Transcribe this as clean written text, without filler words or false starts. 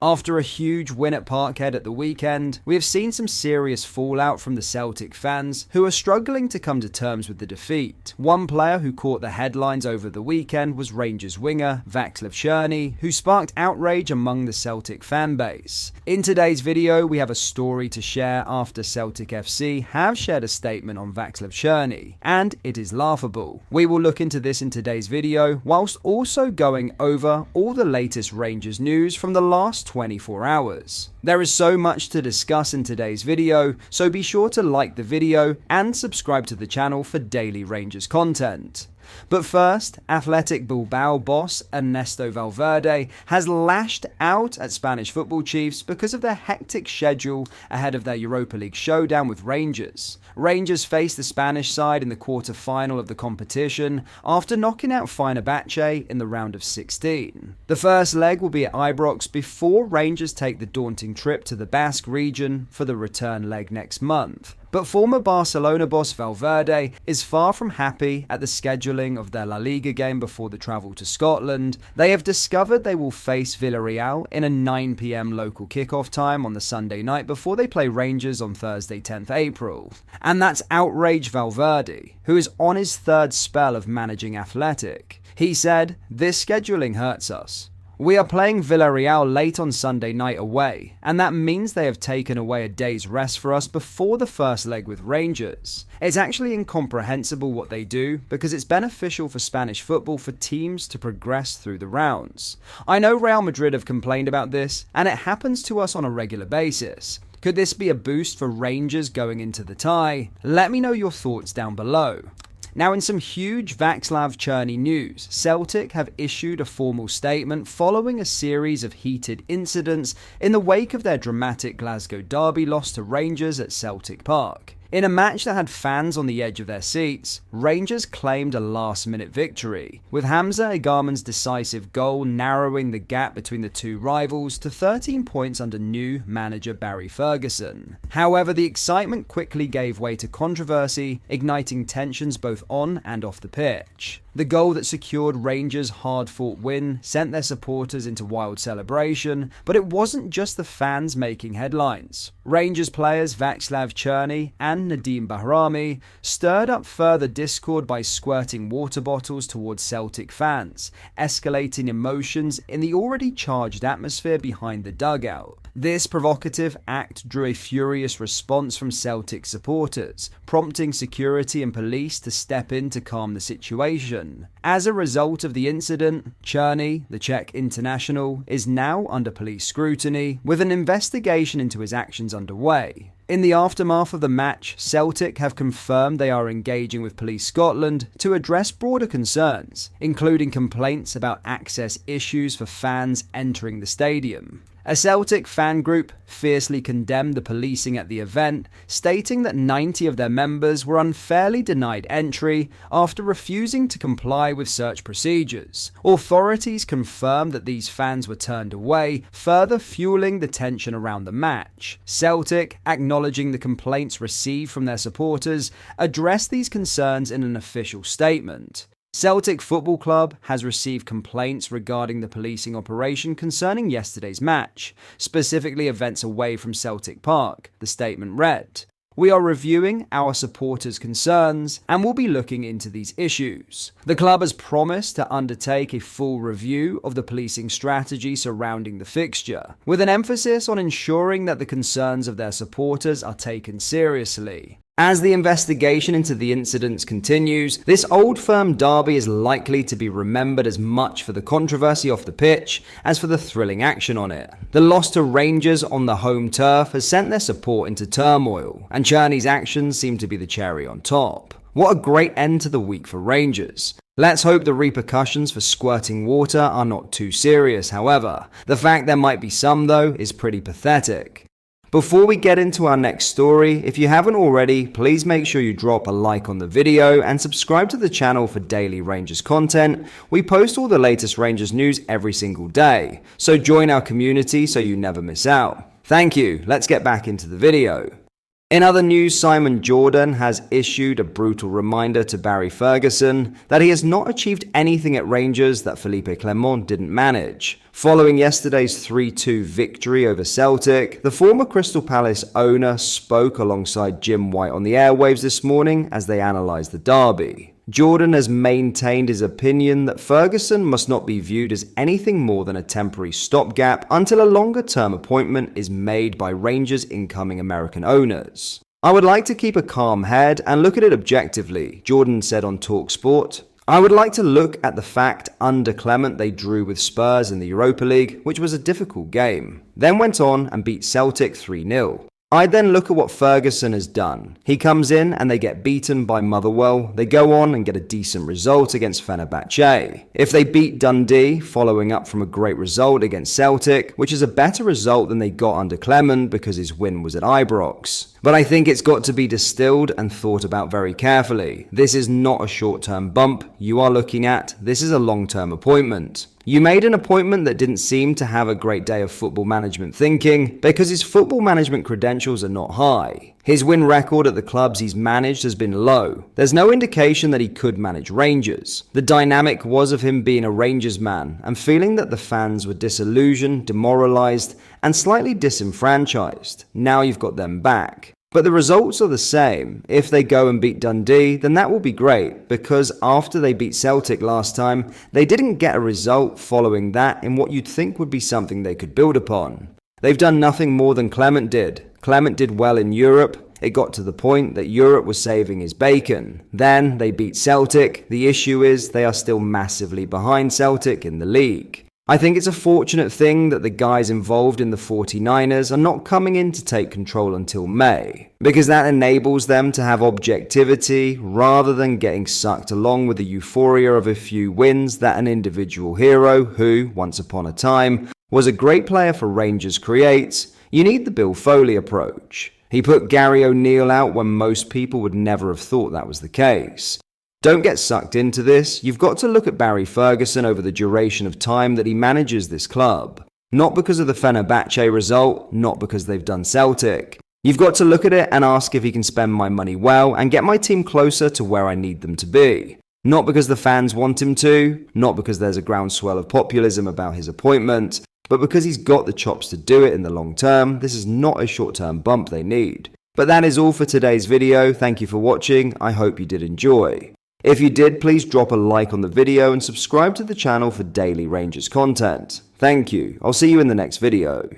After a huge win at Parkhead at the weekend, we have seen some serious fallout from the Celtic fans who are struggling to come to terms with the defeat. One player who caught the headlines over the weekend was Rangers winger Vaclav Cerny, who sparked outrage among the Celtic fan base. In today's video, we have a story to share after Celtic FC have shared a statement on Vaclav Cerny, and it is laughable. We will look into this in today's video, whilst also going over all the latest Rangers news from the last 24 hours. There is so much to discuss in today's video, so be sure to like the video and subscribe to the channel for daily Rangers content. But first, Athletic Bilbao boss Ernesto Valverde has lashed out at Spanish football chiefs because of their hectic schedule ahead of their Europa League showdown with Rangers. Rangers face the Spanish side in the quarter-final of the competition after knocking out Fenerbahce in the round of 16. The first leg will be at Ibrox before Rangers take the daunting trip to the Basque region for the return leg next month. But former Barcelona boss Valverde is far from happy at the scheduling of their La Liga game before the travel to Scotland. They have discovered they will face Villarreal in a 9 PM local kickoff time on the Sunday night before they play Rangers on Thursday 10th April. And that's outraged Valverde, who is on his third spell of managing Athletic. He said, "This scheduling hurts us. We are playing Villarreal late on Sunday night away, and that means they have taken away a day's rest for us before the first leg with Rangers. It's actually incomprehensible what they do, because it's beneficial for Spanish football for teams to progress through the rounds. I know Real Madrid have complained about this, and it happens to us on a regular basis. Could this be a boost for Rangers going into the tie? Let me know your thoughts down below." Now, in some huge Vaclav Cerny news, Celtic have issued a formal statement following a series of heated incidents in the wake of their dramatic Glasgow derby loss to Rangers at Celtic Park. In a match that had fans on the edge of their seats, Rangers claimed a last-minute victory, with Hamza Egarman's decisive goal narrowing the gap between the two rivals to 13 points under new manager Barry Ferguson. However, the excitement quickly gave way to controversy, igniting tensions both on and off the pitch. The goal that secured Rangers' hard-fought win sent their supporters into wild celebration, but it wasn't just the fans making headlines. Rangers players Vaclav Cerny and Nadim Bahrami stirred up further discord by squirting water bottles towards Celtic fans, escalating emotions in the already charged atmosphere behind the dugout. This provocative act drew a furious response from Celtic supporters, prompting security and police to step in to calm the situation. As a result of the incident, Cerny, the Czech international, is now under police scrutiny, with an investigation into his actions underway. In the aftermath of the match, Celtic have confirmed they are engaging with Police Scotland to address broader concerns, including complaints about access issues for fans entering the stadium. A Celtic fan group fiercely condemned the policing at the event, stating that 90 of their members were unfairly denied entry after refusing to comply with search procedures. Authorities confirmed that these fans were turned away, further fueling the tension around the match. Celtic, acknowledging the complaints received from their supporters, addressed these concerns in an official statement. Celtic Football Club has received complaints regarding the policing operation concerning yesterday's match, specifically events away from Celtic Park, the statement read. "We are reviewing our supporters' concerns and will be looking into these issues. The club has promised to undertake a full review of the policing strategy surrounding the fixture, with an emphasis on ensuring that the concerns of their supporters are taken seriously." As the investigation into the incidents continues, this old firm derby is likely to be remembered as much for the controversy off the pitch as for the thrilling action on it. The loss to Rangers on the home turf has sent their support into turmoil, and Cerny's actions seem to be the cherry on top. What a great end to the week for Rangers. Let's hope the repercussions for squirting water are not too serious, however. The fact there might be some, though, is pretty pathetic. Before we get into our next story, if you haven't already, please make sure you drop a like on the video and subscribe to the channel for daily Rangers content. We post all the latest Rangers news every single day, so join our community so you never miss out. Thank you, let's get back into the video. In other news, Simon Jordan has issued a brutal reminder to Barry Ferguson that he has not achieved anything at Rangers that Philippe Clement didn't manage. Following yesterday's 3-2 victory over Celtic, the former Crystal Palace owner spoke alongside Jim White on the airwaves this morning as they analysed the derby. Jordan has maintained his opinion that Ferguson must not be viewed as anything more than a temporary stopgap until a longer-term appointment is made by Rangers' incoming American owners. "I would like to keep a calm head and look at it objectively," Jordan said on TalkSport. "I would like to look at the fact under Clement they drew with Spurs in the Europa League, which was a difficult game, then went on and beat Celtic 3-0. I then look at what Ferguson has done. He comes in and they get beaten by Motherwell. They go on and get a decent result against Fenerbahce. If they beat Dundee, following up from a great result against Celtic, which is a better result than they got under Clement because his win was at Ibrox. But I think it's got to be distilled and thought about very carefully. This is not a short-term bump you are looking at. This is a long-term appointment. You made an appointment that didn't seem to have a great day of football management thinking because his football management credentials are not high. His win record at the clubs he's managed has been low. There's no indication that he could manage Rangers. The dynamic was of him being a Rangers man and feeling that the fans were disillusioned, demoralised, and slightly disenfranchised. Now you've got them back. But the results are the same. If they go and beat Dundee, then that will be great, because after they beat Celtic last time, they didn't get a result following that in what you'd think would be something they could build upon. They've done nothing more than Clement did. Clement did well in Europe. It got to the point that Europe was saving his bacon. Then they beat Celtic. The issue is they are still massively behind Celtic in the league. I think it's a fortunate thing that the guys involved in the 49ers are not coming in to take control until May, because that enables them to have objectivity rather than getting sucked along with the euphoria of a few wins that an individual hero who, once upon a time, was a great player for Rangers creates. You need the Bill Foley approach. He put Gary O'Neill out when most people would never have thought that was the case. Don't get sucked into this. You've got to look at Barry Ferguson over the duration of time that he manages this club. Not because of the Fenerbahce result, not because they've done Celtic. You've got to look at it and ask if he can spend my money well and get my team closer to where I need them to be. Not because the fans want him to, not because there's a groundswell of populism about his appointment, but because he's got the chops to do it in the long term. This is not a short-term bump they need. But that is all for today's video. Thank you for watching. I hope you did enjoy. If you did, please drop a like on the video and subscribe to the channel for daily Rangers content. Thank you. I'll see you in the next video.